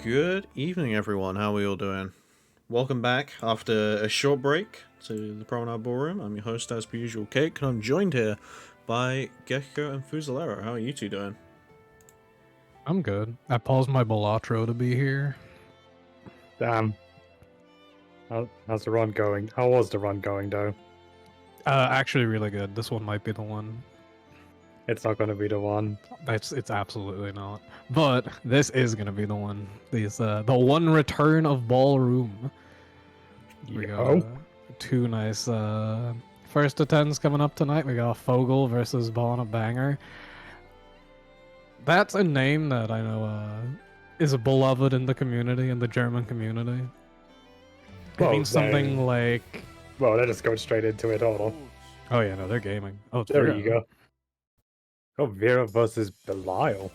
Good evening, everyone. How are we all doing? Welcome back after a short break to the Promenade Ballroom. I'm your host, as per usual, Cake, and I'm joined here by Gecko and Fuzilero. How are you two doing? I'm good. I paused my Balatro to be here. Damn. How's the run going? How was the run going, though? Actually really good. This one might be the one. It's not going to be the one. It's absolutely not. But this is gonna be the one. The one return of Ballroom. We got two nice first attempts coming up tonight. We got Fogl versus BahnhofBanger. That's a name that I know is beloved in the community, in the German community. It means something like... Well, let us go straight into it. Hold on. Oh yeah, no, they're gaming. Oh, There Vira. you go. Oh, Vira versus Belial.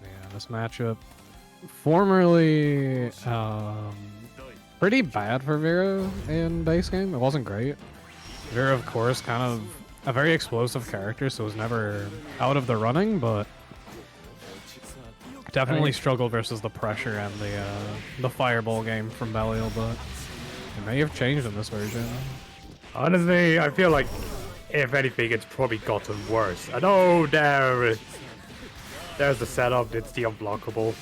Yeah, this matchup, formerly pretty bad for Vira in base game. It wasn't great. Vira, of course, kind of a very explosive character, so was never out of the running, but definitely struggled versus the pressure and the fireball game from Belial, but it may have changed in this version. Honestly, I feel like, if anything, it's probably gotten worse. And oh, there's the setup. It's the unblockable.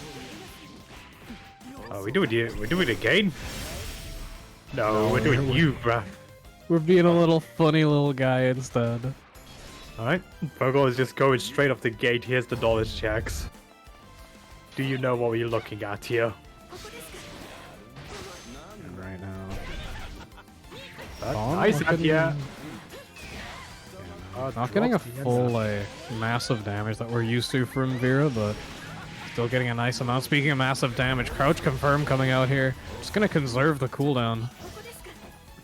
Oh, we do it again? No, we're doing you, bruh. We're being a little funny little guy instead. Alright, Fogl is just going straight off the gate. Here's the knowledge checks. Do you know what we're looking at here? And right now... Nice at ya. Not getting a full, massive damage that we're used to from Vira, but still getting a nice amount. Speaking of massive damage, Crouch Confirm coming out here. Just gonna conserve the cooldown.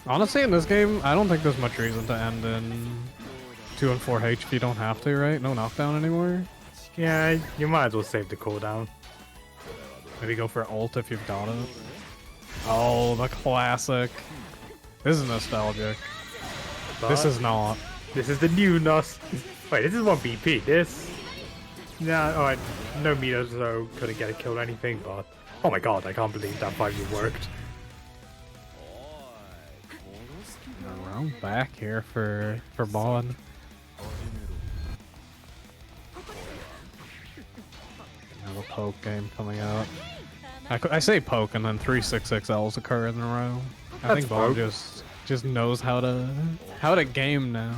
Honestly, in this game, I don't think there's much reason to end in 2 and 4H if you don't have to, right? No knockdown anymore? Yeah, you might as well save the cooldown. Maybe go for ult if you've got it. Oh, the classic. This is nostalgic. But this is not. This is the new NOS. Wait, this is 1 BP. This... Nah, alright. No meter, so couldn't get a kill or anything, but... Oh my god, I can't believe that finally worked. Around back here for Bond. Have a poke game coming out. I say poke and then 3 6XLs occur in a row. I think Bond just knows how to game now.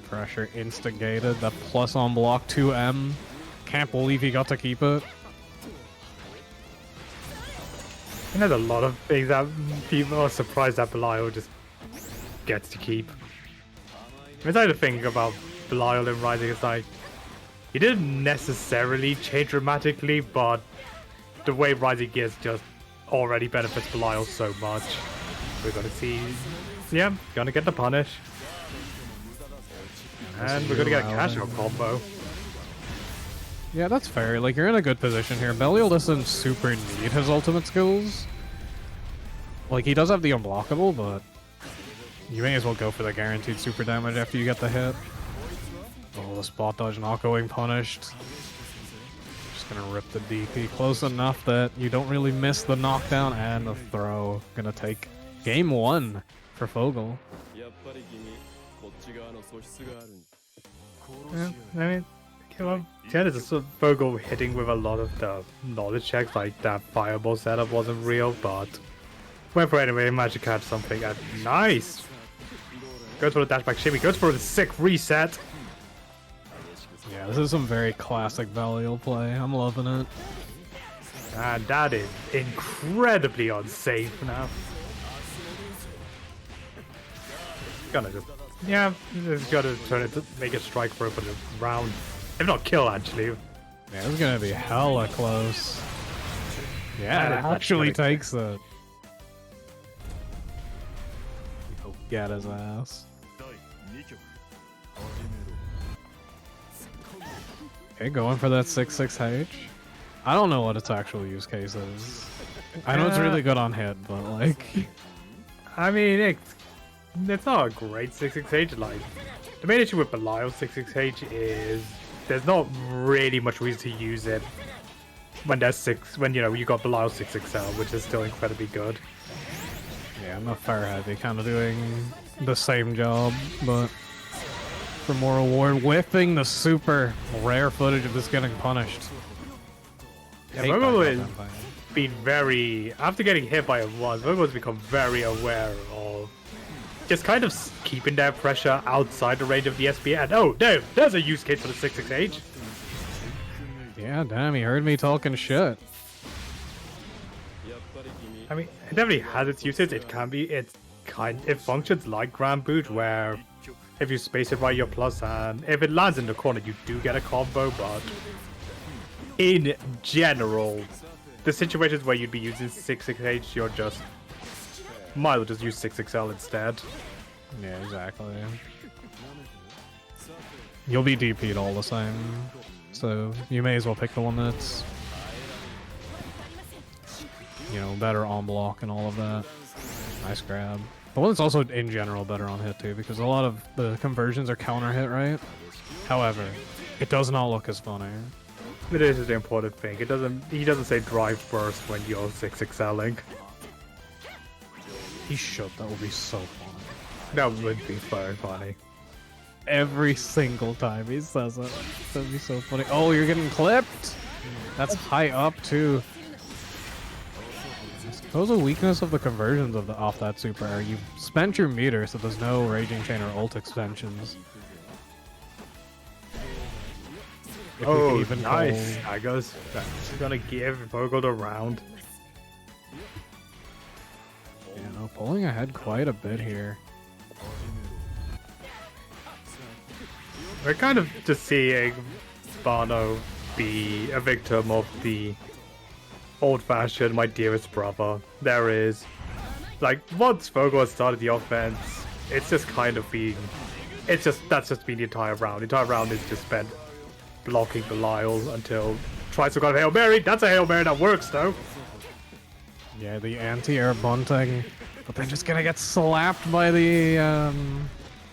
Pressure instigated. That plus on block 2M. Can't believe he got to keep it. And there's a lot of things that people are surprised that Belial just gets to keep. It's like the thing about Belial in Rising, it's like he didn't necessarily change dramatically, but the way Rising is just already benefits Belial so much. We're gonna see, yeah, gonna get the punish. And we're gonna get a cash out combo. Yeah, that's fair. Like, you're in a good position here. Belial doesn't super need his ultimate skills. Like, he does have the unblockable, but you may as well go for the guaranteed super damage after you get the hit. Oh, the spot dodge not going punished. Just gonna rip the DP close enough that you don't really miss the knockdown and the throw. Gonna take game 1 for Fogl. Yeah, I mean, yeah, this is Fogl hitting with a lot of the knowledge checks, like that fireball setup wasn't real, but went for it anyway, managed to catch something. And nice! Goes for the dashback shimmy, goes for the sick reset. Yeah, this is some very classic Belial play. I'm loving it. And that is incredibly unsafe now. Gonna just, yeah, just gotta turn it to make a strike for it for the round. If not kill, actually. Yeah, this is gonna be hella close. Yeah, it actually takes it. Get his ass. Okay, going for that 6-6H. I don't know what its actual use case is. I know it's really good on hit, but like... I mean, it's not a great 6-6H. Like, the main issue with Belial 6-6H is there's not really much reason to use it when there's when you got Belial 6XL, which is still incredibly good. Yeah, I'm a fire heavy, kind of doing the same job, but for more reward. Whipping the super rare footage of this getting punished. Yeah, Hate Fogl that has goddamn thing. been very, after getting hit by it once, Fogl has become very aware of just kind of keeping their pressure outside the range of the SB. And oh, there's a use case for the 6XH. Yeah, damn, he heard me talking shit. I mean, it definitely has its uses. It functions like Grand Boot, where if you space it right, you're plus, and if it lands in the corner, you do get a combo. But in general, the situations where you'd be using 6XH, you're just might as well just use 6XL instead. Yeah, exactly. You'll be DP'd all the same, so you may as well pick the one that's, you know, better on block and all of that. Nice grab. The one that's also in general better on hit too, because a lot of the conversions are counter hit, right? However, it does not look as funny. It is the important thing. He doesn't say drive burst when you're 6XLing. He should. That would be so funny. That would be very funny. Every single time he says it. That'd be so funny. Oh, you're getting clipped? That's high up too. I suppose the weakness of the conversions off that super are you've spent your meter, so there's no Raging Chain or ult extensions. If we Oh, could even nice. call- That's gonna give Fogl a round. You know, pulling ahead quite a bit here. We're kind of just seeing Barno be a victim of the old-fashioned "my dearest brother." There is, like, once Fogl has started the offense, it's just kind of been, that's just been the entire round. The entire round is just spent blocking Belial until tries to go Hail Mary. That's a Hail Mary that works though. Yeah, the anti-air bunting, but they're just gonna get slapped by the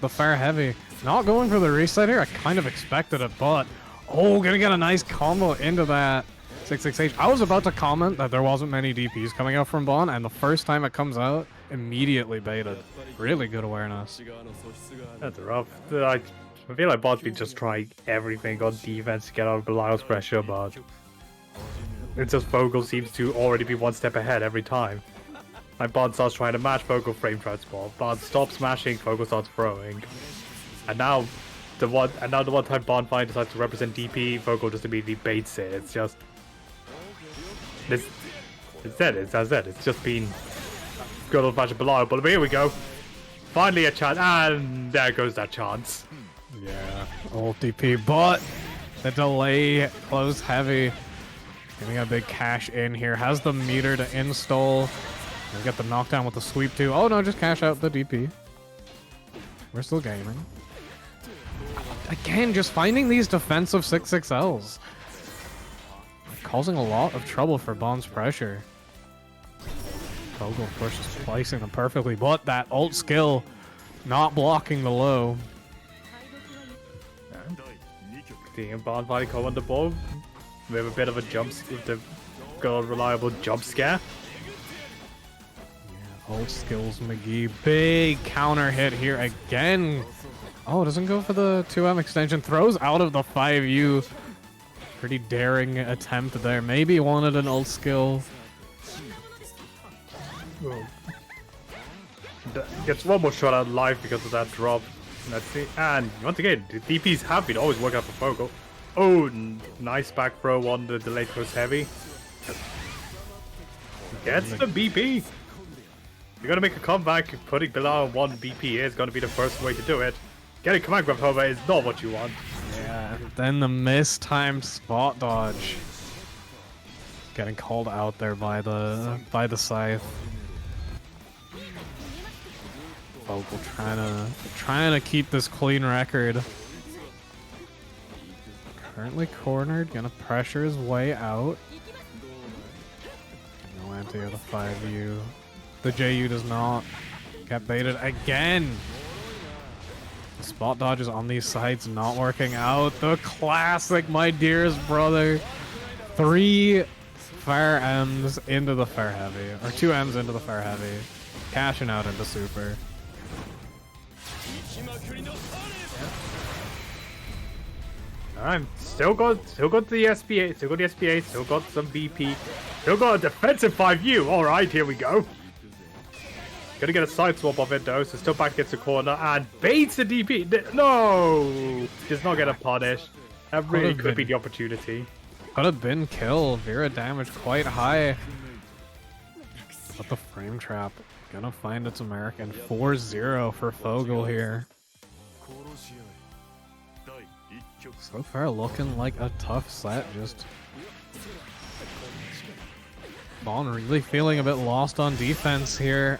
fire heavy. Not going for the reset here. I kind of expected it, but oh, gonna get a nice combo into that 668. I was about to comment that there wasn't many DPs coming out from Bon, and the first time it comes out, immediately baited. Really good awareness. That's rough. I feel like Bon's been just trying everything on defense to get out of Belial's pressure, but it's just Fogl seems to already be one step ahead every time. Like Bon starts trying to match Fogl frame transport, Bon stops smashing, Fogl starts throwing. And now the one time Bon finally decides to represent DP, Fogl just immediately baits it. It's just it's just been good old fashioned Belial, but here we go. Finally a chance, and there goes that chance. Yeah, ult DP, but the delay close heavy. Getting a big cash in here. Has the meter to install. We get the knockdown with the sweep too. Oh no, just cash out the DP. We're still gaming. Again, just finding these defensive 6XLs. Causing a lot of trouble for Bon's pressure. Fogl, of course, just placing them perfectly, but that ult skill not blocking the low. Seeing Bon finally come on the ball with a bit of a with the good reliable jump scare. Yeah, ult skills McGee. Big counter hit here again. Oh, doesn't go for the 2M extension. Throws out of the 5U. Pretty daring attempt there. Maybe wanted an ult skill. Gets one more shot out live because of that drop. And once again, the DPs have been always working out for Fogl. Oh, nice back throw on the delayed close heavy. Gets the BP. You're gonna make a comeback. Putting Belial on 1 BP is gonna be the first way to do it. Getting command grab over is not what you want. Yeah, then the mistimed spot dodge. Getting called out there by the scythe. Fogl trying to keep this clean record. Currently cornered, gonna pressure his way out. No anti or the 5U. The JU does not. Get baited again. The spot dodges on these sides not working out. The classic, my dearest brother. 3 fire M's into the fire heavy, or 2 M's into the fire heavy, cashing out into super. I'm still got the SPA, still got some BP, still got a defensive 5U. All right, here we go. Gonna get a side swap of it though, so still back against the corner and baits the DP. No, does not get a punish. That really could be the opportunity. Could have been kill. Vira damage quite high. But the frame trap gonna find its American. 4-0 for Fogl here. So far looking like a tough set. Just Bahn really feeling a bit lost on defense here.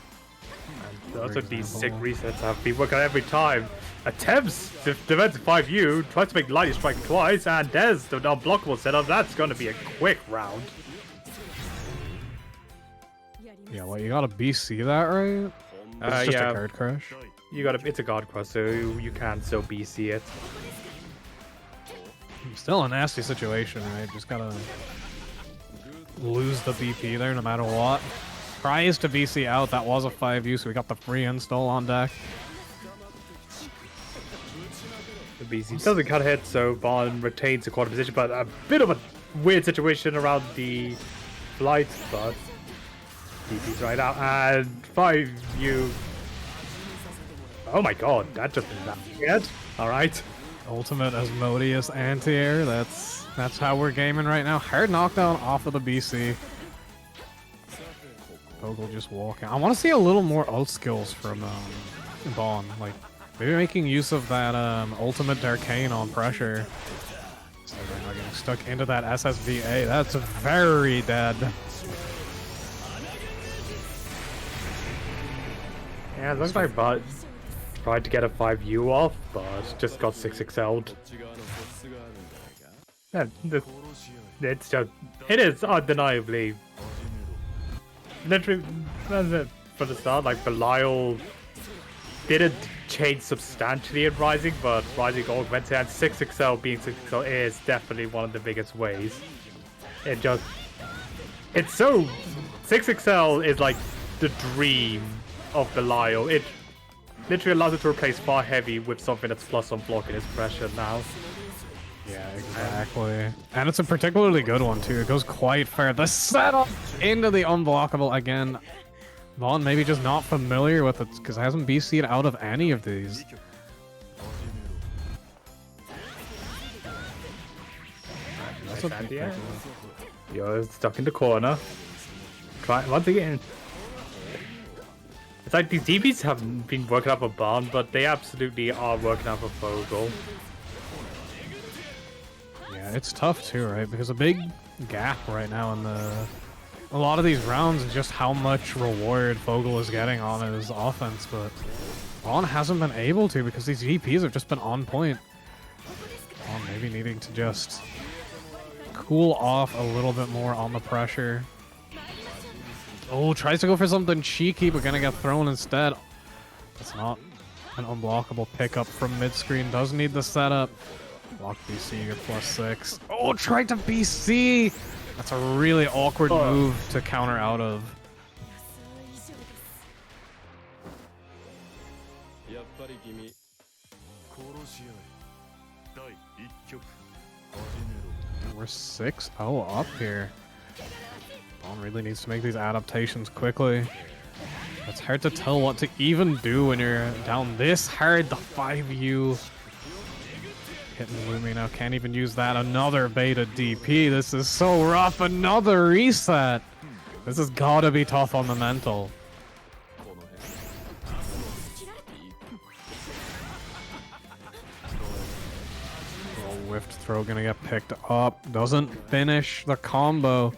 That's what these sick resets have been working every time. Attempts to defensive 5U, tries to make Lightning Strike twice, and there's the unblockable setup. That's going to be a quick round. Yeah, well, you gotta BC that, right? It's just yeah. a card crush. It's a guard cross, so you can still BC it. Still a nasty situation, right? Just gotta lose the BP there no matter what. Tries to BC out. That was a 5U, so we got the free install on deck. The BC doesn't cut hit, so Bahn retains the quarter position, but a bit of a weird situation around the flight, but DP's right out, and 5U. Oh my god, that just did not get. Alright. Ultimate Asmodeus anti-air. That's how we're gaming right now. Hard knockdown off of the BC. Fogl just walking. I want to see a little more ult skills from Bahn. Like maybe making use of that ultimate Darkane on pressure. So we're not getting stuck into that SSVA. That's very dead. Yeah, it looks like Bahn tried to get a 5U off, but just got 6XL'd. Yeah, it is undeniably. Literally, from the start, like Belial didn't change substantially in Rising, but Rising augmented, and 6XL being 6XL is definitely one of the biggest ways. It's so 6XL is like the dream of Belial. It literally allows it to replace far heavy with something that's plus on block in its pressure now. Yeah, exactly. And it's a particularly good one too. It goes quite far. The setup into the unblockable again. Bahn maybe just not familiar with it because it hasn't BC'd out of any of these. That's a big pick. You're stuck in the corner. Try once again. It's like these DPs haven't been working out for Bahn, but they absolutely are working out for Fogl. Yeah, it's tough too, right? Because a big gap right now in a lot of these rounds is just how much reward Fogl is getting on his offense, but Bahn hasn't been able to because these DPs have just been on point. Bahn maybe needing to just cool off a little bit more on the pressure. Oh, tries to go for something cheeky, but gonna get thrown instead. That's not an unblockable pickup from mid-screen. Does need the setup. Block BC, you get +6. Oh, tried to BC! That's a really awkward move to counter out of. We're 6-0 up here. Bahn really needs to make these adaptations quickly. It's hard to tell what to even do when you're down this hard. The 5U hitting Lumi now. Can't even use that. Another beta DP. This is so rough. Another reset. This has got to be tough on the mental. Whiffed throw gonna get picked up. Doesn't finish the combo.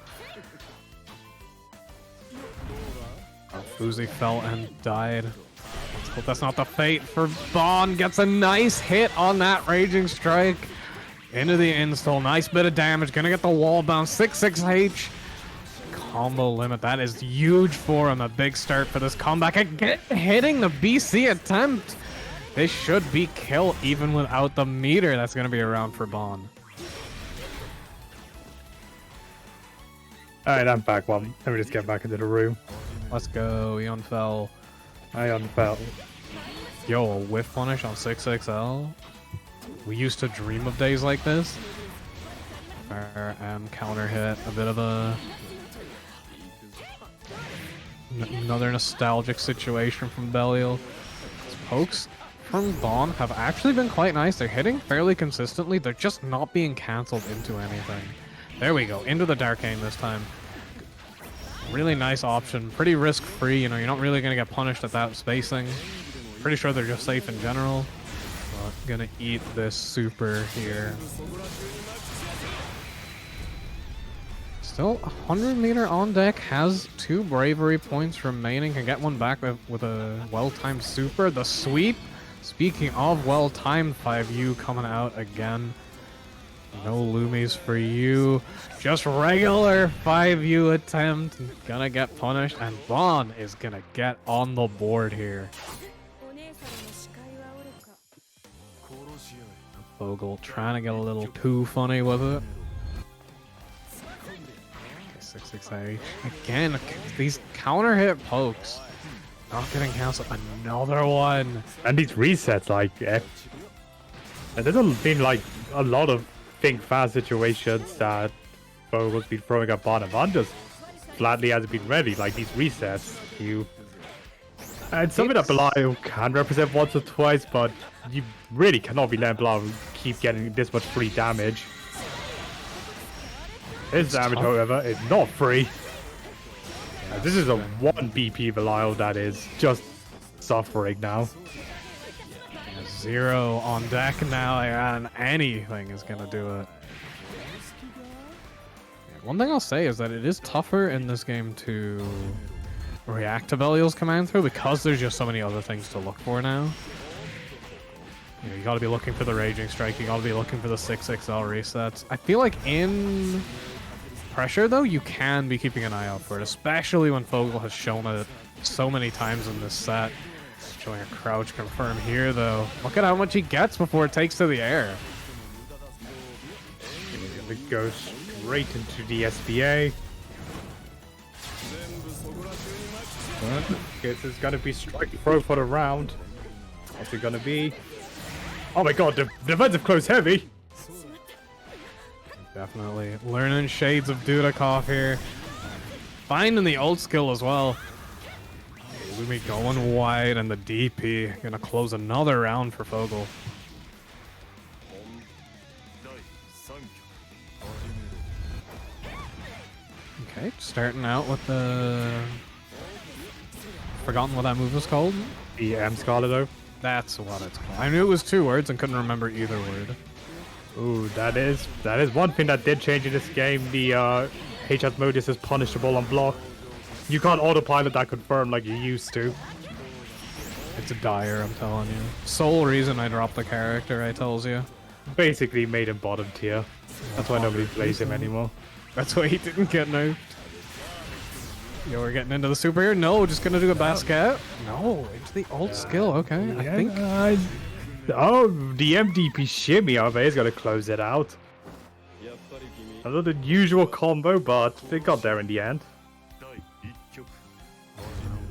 Fuzi fell and died. Let's hope that's not the fate for Bahn. Gets a nice hit on that Raging Strike. Into the install. Nice bit of damage. Gonna get the wall bounce. 6-6H. Combo limit. That is huge for him. A big start for this comeback. Again, hitting the BC attempt. This should be kill even without the meter that's going to be around for Bahn. Alright, I'm back. Well, let me just get back into the room. Let's go, Eon fell. I unfell. Yo, a whiff punish on 6XL. We used to dream of days like this. And counter hit, a bit of a another nostalgic situation from Belial. These pokes from Bond have actually been quite nice. They're hitting fairly consistently. They're just not being cancelled into anything. There we go, into the Darkane this time. Really nice option, pretty risk-free. You know, you're not really going to get punished at that spacing. Pretty sure they're just safe in general. But gonna eat this super here. Still 100 meter on deck, has 2 bravery points remaining, can get one back with a well-timed super. The sweep, speaking of well-timed, 5U coming out again. No Loomies for you, just regular 5U attempt, gonna get punished, and Bond is gonna get on the board here. Fogl trying to get a little too funny with it. 668. Again, these counter hit pokes. Not getting canceled. Another one. And these resets, like, there's been like a lot of think fast situations that Fogel's been throwing up on him. On just flatly hasn't been ready. Like these resets, and something that Belial can represent once or twice, but you really cannot be letting Belial keep getting this much free damage. His damage, however, is not free. This is a 1 BP Belial that is just suffering now. 0 on deck now, and anything is going to do it. One thing I'll say is that it is tougher in this game to react to Belial's command throw because there's just so many other things to look for now. You know, you got to be looking for the Raging Strike, you got to be looking for the 6XL resets. I feel like in pressure, though, you can be keeping an eye out for it, especially when Fogl has shown it so many times in this set. Showing a crouch confirm here, though. Look at how much he gets before it takes to the air. It goes straight into the SBA. But guess it's gonna be strike throw for the round. What's it gonna be? Oh my god, the defensive close heavy. Definitely learning shades of Dudikoff here. Finding the old skill as well. Lumi going wide, and the DP gonna close another round for Fogl. Okay, starting out with the... Forgotten what that move was called? The Scarlet. That's what it's called. I knew it was 2 words and couldn't remember either word. Ooh, that is one thing that did change in this game. The HS modus is punishable on block. You can't autopilot that confirm like you used to. It's dire, I'm telling you. Sole reason I dropped the character, I tells you. Basically made him bottom tier. That's why nobody plays him anymore. That's why he didn't get nerfed. Yo, we're getting into the super here. No, just gonna do a basket. No, it's the old skill. Okay, Yeah, I think. Oh, the MDP shimmy over is gonna close it out. Another usual combo, but they got there in the end.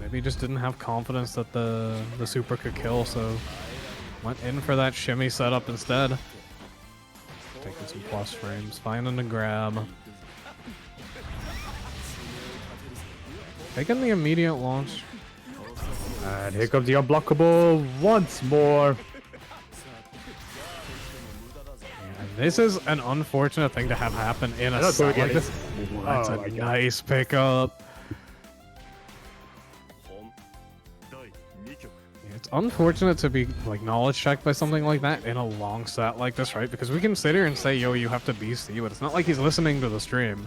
Maybe he just didn't have confidence that the super could kill, so went in for that shimmy setup instead. Taking some plus frames, finding the grab. Taking the immediate launch. And here comes the unblockable once more. And this is an unfortunate thing to have happen in a set like this. Ooh, that's a nice pickup. It's unfortunate to be like knowledge checked by something like that in a long set like this, right? Because we can sit here and say, yo, you have to BC, but it's not like he's listening to the stream.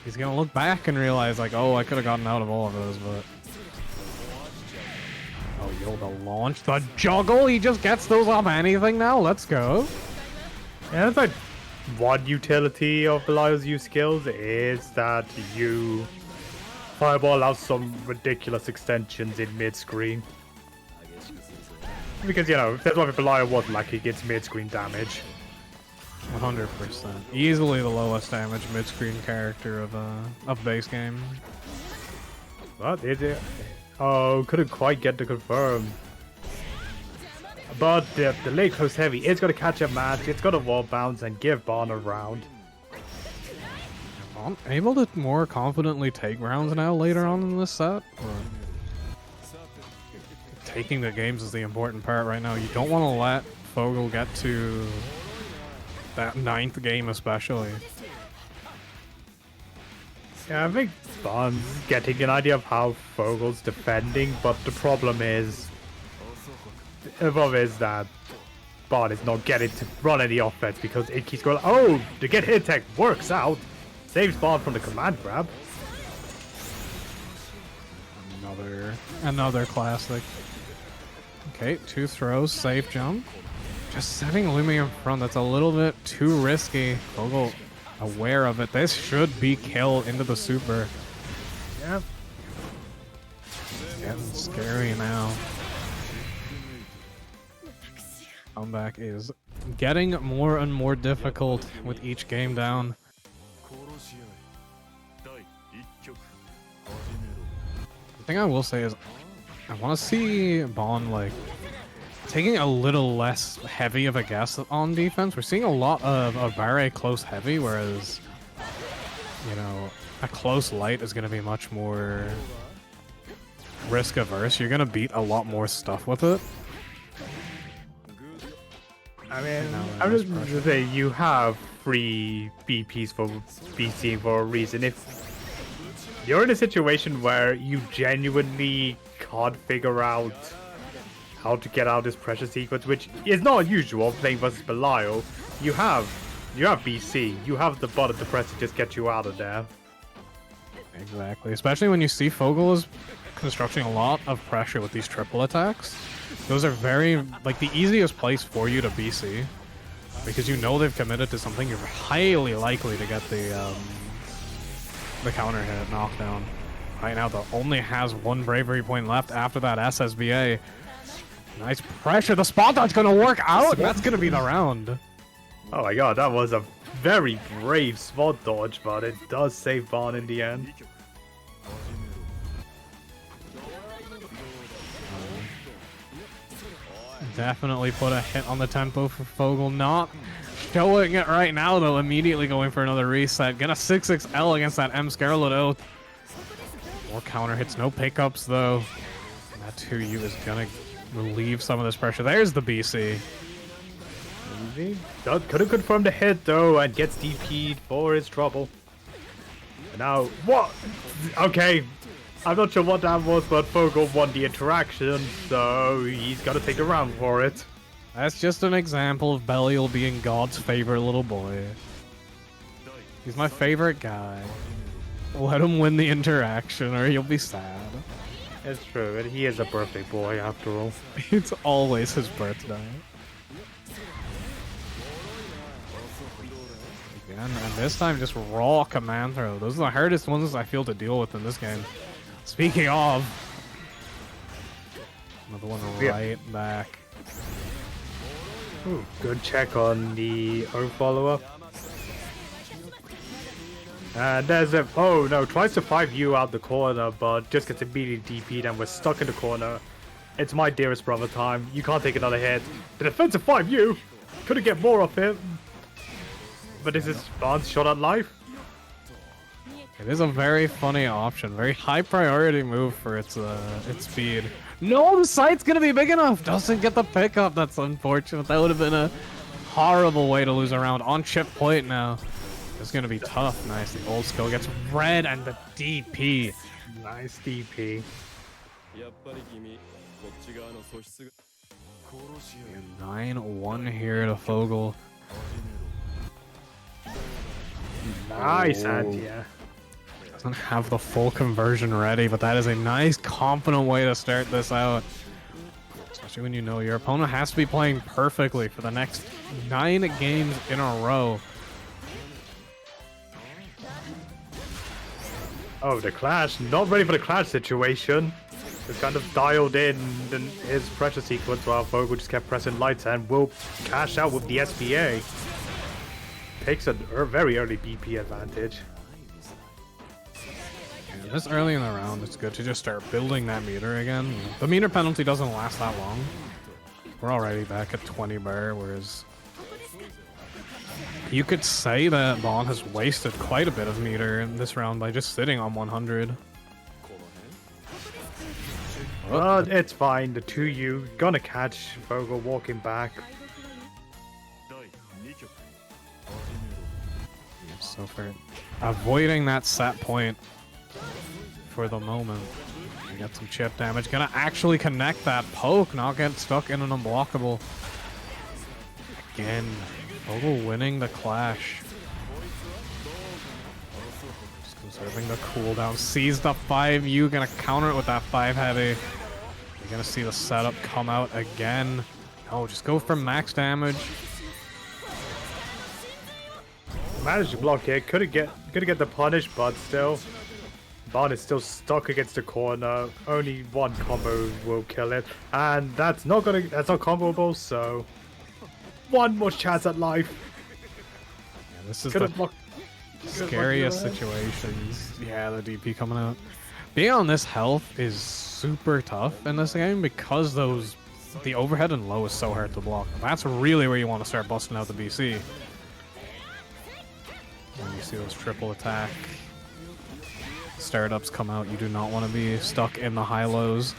He's gonna look back and realize like, oh, I could have gotten out of all of those, but... Oh, yo, the launch, the juggle, he just gets those off anything now, let's go. Yeah, that's like one utility of Belial's use skills is that you Fireball allows some ridiculous extensions in mid-screen. Because, you know, that's what Belial was like, he gets mid-screen damage. 100%. Easily the lowest damage mid-screen character of base game. What is it? Oh, couldn't quite get to confirm. But the late close heavy is going to catch a match. It's going to wall bounce and give Bahn a round. I'm able to more confidently take rounds now later on in this set. Taking the games is the important part right now. You don't want to let Fogl get to that 9th game especially. Yeah, I think Bahn's getting an idea of how Fogel's defending, but the problem is that Bahn is not getting to run any offense because it keeps going, oh, the get hit tech works out. Saves Bahn from the command grab. Another classic. Okay, 2 throws, safe jump. Just setting Lumia in front, that's a little bit too risky. Fogl aware of it. This should be kill into the super. Yep. Getting scary now. Comeback is getting more and more difficult with each game down. The thing I will say is I want to see Bahn like taking a little less heavy of a guess on defense. We're seeing a lot of Vira close heavy, whereas, you know, a close light is going to be much more risk averse. You're going to beat a lot more stuff with it. I mean, I'm just going to say, you have free BPs for BC for a reason. If you're in a situation where you genuinely can't figure out how to get out this pressure sequence, which is not unusual playing versus Belial, you have BC, you have the button to press to just get you out of there. Exactly, especially when you see Fogl is constructing a lot of pressure with these triple attacks. Those are very, like, the easiest place for you to BC, because you know they've committed to something. You're highly likely to get the counter hit knockdown. Right now, the only has 1 bravery point left after that SSBA. Nice pressure. The spot dodge gonna work out. That's gonna be the round. Oh my god, that was a very brave spot dodge, but it does save Bahn in the end. Definitely put a hit on the tempo for Fogl. Not showing it right now, though. Immediately going for another reset. Get a 6XL against that M Scarlet Oath. More counter hits, no pickups, though. That 2U is gonna relieve some of this pressure. There's the BC. Could have confirmed the hit, though, and gets DP'd for his trouble. And now, what? Okay. I'm not sure what that was, but Fogl won the interaction, so he's got to take a round for it. That's just an example of Belial being God's favorite little boy. He's my favorite guy. Let him win the interaction or he'll be sad. It's true, and he is a birthday boy after all. It's always his birthday. Again, and this time just raw command throw. Those are the hardest ones I feel to deal with in this game. Speaking of, another one right back. Ooh, good check on the O follow-up. And there's a, oh no, tries to 5U out the corner, but just gets immediately DP'd and we're stuck in the corner. It's my dearest brother time. You can't take another hit. The defensive 5U! Couldn't get more of him. But this is Bahn's shot at life. It is a very funny option, very high priority move for its speed. No, the sight's gonna be big enough. Doesn't get the pickup. That's unfortunate. That would have been a horrible way to lose a round. On chip plate now. It's gonna be tough. Nice. The old skill gets red and the DP. Nice DP. 9-1 here to Fogl. Nice, Antia. Doesn't have the full conversion ready, but that is a nice, confident way to start this out. Especially when you know your opponent has to be playing perfectly for the next 9 games in a row. Oh, the clash. Not ready for the clash situation. Just kind of dialed in his pressure sequence while Fogl just kept pressing lights and will cash out with the SBA. takes a very early BP advantage. Yeah, this early in the round, it's good to just start building that meter again. The meter penalty doesn't last that long. We're already back at 20 bar, whereas you could say that Bond has wasted quite a bit of meter in this round by just sitting on 100. But it's fine. The 2U gonna catch Fogl walking back. So for avoiding that set point for the moment. We got some chip damage. Gonna actually connect that poke, not get stuck in an unblockable. Again, Fogl winning the clash. Just conserving the cooldown. Sees the 5U, gonna counter it with that 5 heavy. You're gonna see the setup come out again. Oh, just go for max damage. Managed to block it. Couldn't get the punish, but still, Bond is still stuck against the corner. Only one combo will kill it, and that's not comboable. So, one more chance at life. Yeah, this is the scariest situations. Yeah, the DP coming out. Being on this health is super tough in this game because the overhead and low is so hard to block. That's really where you want to start busting out the BC. When you see those triple attack startups come out, you do not want to be stuck in the high-lows.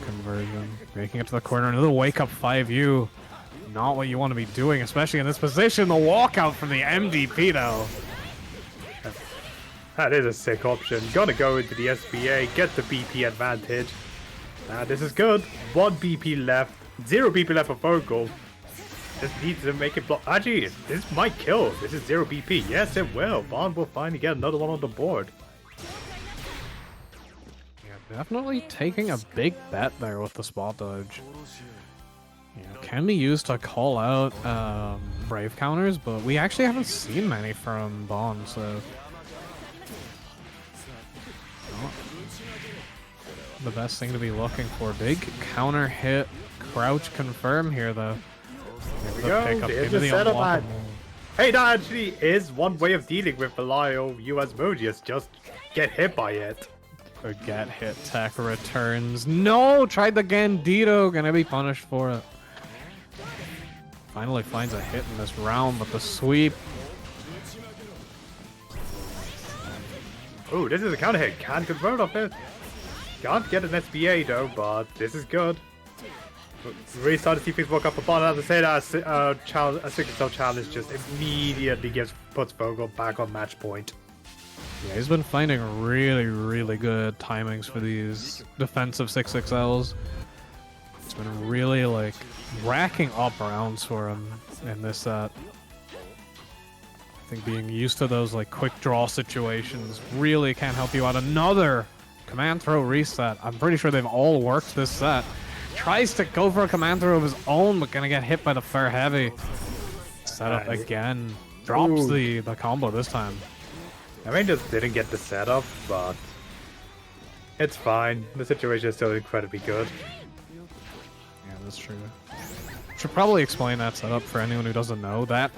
Conversion. Making it to the corner. Another wake-up 5U. Not what you want to be doing, especially in this position. The walkout from the MDP, though. That is a sick option. Gotta go into the SBA, get the BP advantage. This is good. 1 BP left. 0 BP left for Fogl. Just needs to make it block. Actually, this might kill. This is 0 BP. Yes, it will. Bond will finally get another one on the board. Yeah, definitely taking a big bet there with the spot dodge. Yeah, can be used to call out Brave counters, but we actually haven't seen many from Bond, so... Not the best thing to be looking for. Big counter hit, crouch confirm here, though. There we go. There's the setup, man. Hey, that actually is one way of dealing with Belial US Mojius. Just get hit by it. Or get hit. Tech returns. No! Tried the Gandito. Gonna be punished for it. Finally finds a hit in this round, but the sweep. Oh, this is a counter hit. Can't convert off it. Can't get an SBA though, but this is good. Really started to see things work up for Bond. As I say that a Signature challenge just immediately puts Fogl back on match point. Yeah, he's been finding really, really good timings for these defensive 6XLs. It's been really like racking up rounds for him in this set. I think being used to those like quick draw situations really can help you out. Another command throw reset. I'm pretty sure they've all worked this set. Tries to go for a command throw of his own, but gonna get hit by the fair heavy. Setup again. Drops the combo this time. I mean, just didn't get the setup, but it's fine. The situation is still incredibly good. Yeah, that's true. Should probably explain that setup for anyone who doesn't know. That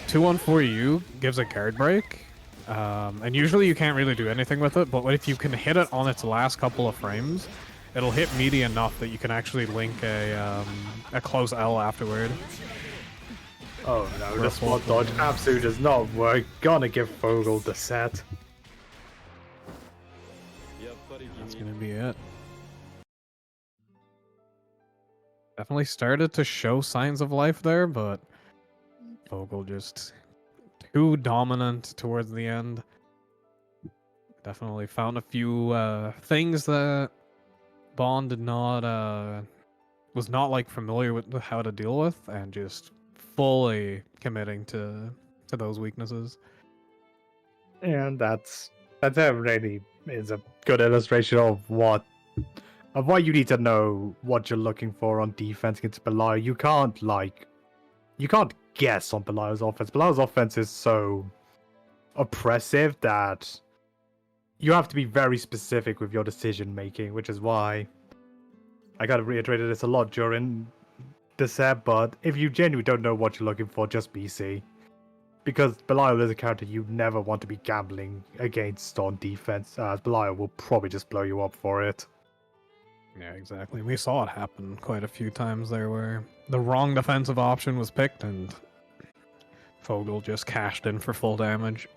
2-1-4U gives a guard break. And usually you can't really do anything with it, but if you can hit it on its last couple of frames, it'll hit meaty enough that you can actually link a close L afterward. Oh no, the spot dodge absolutely does not work. Gonna give Fogl the set. That's gonna be it. Definitely started to show signs of life there, but Fogl just too dominant towards the end. Definitely found a few things that Bond did not was not like familiar with how to deal with, and just fully committing to those weaknesses. And that's really is a good illustration of what you need to know what you're looking for on defense against Belial. You can't guess on Belial's offense. Belial's offense is so oppressive that you have to be very specific with your decision making, which is why I gotta reiterate this a lot during the set, but if you genuinely don't know what you're looking for, just BC. Because Belial is a character you never want to be gambling against on defense, as Belial will probably just blow you up for it. Yeah, exactly. We saw it happen quite a few times there where the wrong defensive option was picked and Fogl just cashed in for full damage.